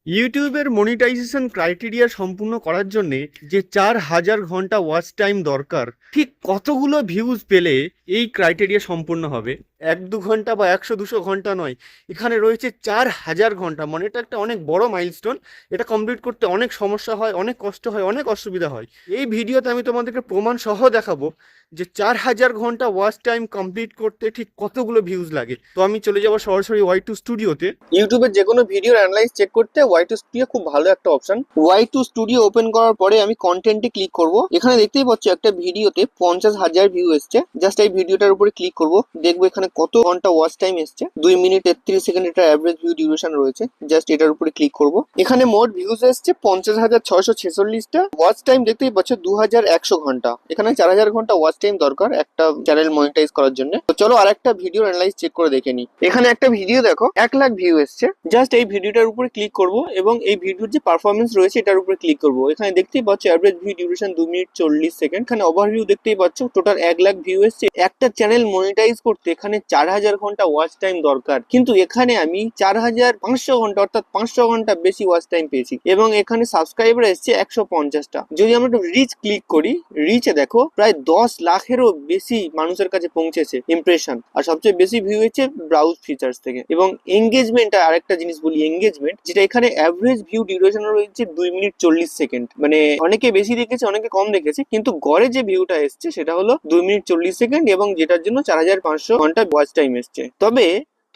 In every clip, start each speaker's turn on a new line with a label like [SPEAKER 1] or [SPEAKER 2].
[SPEAKER 1] ইউটিউবের monetization criteria সম্পূর্ণ করার জন্যে যে 4,000 ঘন্টা ওয়াচ টাইম দরকার, ঠিক কতগুলো ভিউজ পেলে এই ক্রাইটেরিয়া সম্পূর্ণ হবে? 1-2 ঘন্টা বা 100-200 ঘন্টা নয়, এখানে রয়েছে 4,000 ঘন্টা। মানে এটা একটা অনেক বড় মাইলস্টোন। এটা কমপ্লিট করতে অনেক সমস্যা হয়, অনেক কষ্ট হয়, অনেক অসুবিধা হয়। এই ভিডিওতে আমি তোমাদেরকে প্রমাণ সহ দেখাবো যে 4,000 ঘন্টা ওয়াচ টাইম কমপ্লিট করতে ঠিক কতগুলো ভিউজ লাগে। তো আমি চলে যাবো সরাসরি Y2 স্টুডিওতে। ইউটিউবের যে কোনো ভিডিও অ্যানালাইজ চেক করতে Y2 স্টুডিও খুব ভালো একটা অপশন। Y2 স্টুডিও ওপেন করার পরে আমি কন্টেন্টে ক্লিক করব। এখানে দেখতেই পাচ্ছ একটা ভিডিওতে 50,000 ভিউ এসছে। জাস্ট এই ভিডিওটার উপরে ক্লিক করব, দেখবো এখানে কত ঘন্টা ওয়াচ টাইম এসছে। 2 মিনিট 33 সেকেন্ড এটা অ্যাভারেজ ভিউ ডিউরেশন রয়েছে। জাস্ট এটার উপরে ক্লিক করব। এখানে মোট ভিউজ এসছে 50,646টা। ওয়াচ টাইম দেখতেই পাচ্ছ 2,100 ঘন্টা। এখানে 4,000 ঘন্টা ওয়াচ টাইম দরকার একটা চ্যানেল মনিটাইজ করার জন্য। তো চলো আরেকটা ভিডিও অ্যানালাইজ চেক করে দেখে নি। এখানে একটা ভিডিও দেখো 1 লাখ ভিউ এসছে। জাস্ট এই ভিডিওটার উপরে ক্লিক করব এবং এই ভিডিওর যে পারফরমেন্স রয়েছে এটার উপরে ক্লিক করব। এখানে দেখতেই পাচ্ছ average view duration 2 minute 40 second. এখানে ওভারভিউ দেখতেই পাচ্ছ টোটাল 1 লাখ ভিউ এসছে। একটা চ্যানেল মনিটাইজ করতে এখানে 4,000 ঘন্টা ওয়াচ টাইম দরকার, কিন্তু এখানে আমি 4,500 ঘন্টা অর্থাৎ 500 ঘন্টা বেশি ওয়াচ টাইম পেয়েছি এবং এখানে সাবস্ক্রাইবার এসছে 150টা। যদি আমরা একটু রিচ ক্লিক করি, রিচে দেখো প্রায় 10 লাখেরও বেশি মানুষের কাছে পৌঁছেছে ইমপ্রেশন। আর সবচেয়ে বেশি ভিউ হচ্ছে ব্রাউজ ফিচার্স থেকে। এবং এঙ্গেজমেন্ট, আরেকটা জিনিস বলি, এঙ্গেজমেন্ট, যেটা এখানে অ্যাভারেজ ভিউ ডিউরেশন রয়েছে 2 মিনিট 40 সেকেন্ড। মানে অনেকে বেশি দেখেছে, অনেকে কম দেখেছে, কিন্তু গড়ে যে ভিউটা এসছে সেটা হলো 2 মিনিট 40 সেকেন্ড এবং যেটার জন্য 4,500 ঘন্টা ওয়াচ টাইম এসছে। তবে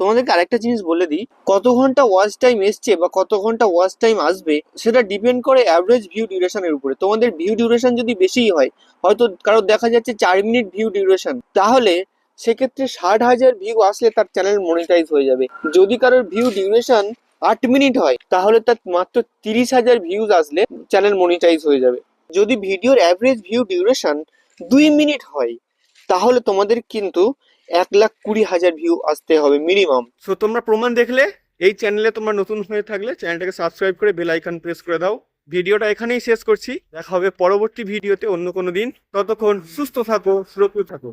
[SPEAKER 1] তোমাদেরকে আরেকটা জিনিস বলে দিই, কত ঘন্টা ওয়াচ টাইম এসছে বা কত ঘন্টা ওয়াচ টাইম আসবে সেটা ডিপেন্ড করে অ্যাভারেজ ভিউ ডিউরেশনের উপরে। তোমাদের ভিউ ডিউরেশন যদি বেশিই হয়, হয়তো কারোর দেখা যাচ্ছে 4 মিনিট ভিউ ডিউরেশন, তাহলে সেক্ষেত্রে 60,000 ভিউ আসলে তার চ্যানেল মনিটাইজ হয়ে যাবে। যদি কারোর ভিউ ডিউরেশন 8 মিনিট হয়, তাহলে তার মাত্র 30,000 ভিউজ আসলে চ্যানেল মনিটাইজ হয়ে যাবে। যদি ভিডিওর অ্যাভারেজ ভিউ ডিউরেশন 2 মিনিট হয়, তাহলে তোমাদের কিন্তু 1,20,000 ভিউ আসতে হবে মিনিমাম। সো তোমরা প্রমাণ দেখলে। এই চ্যানেলে তোমরা নতুন হয়ে থাকলে চ্যানেলটাকে সাবস্ক্রাইব করে বেল আইকন প্রেস করে দাও। ভিডিওটা এখানেই শেষ করছি, দেখা হবে পরবর্তী ভিডিওতে অন্য কোনো দিন। ততক্ষণ সুস্থ থাকো, সুরক্ষিত থাকো।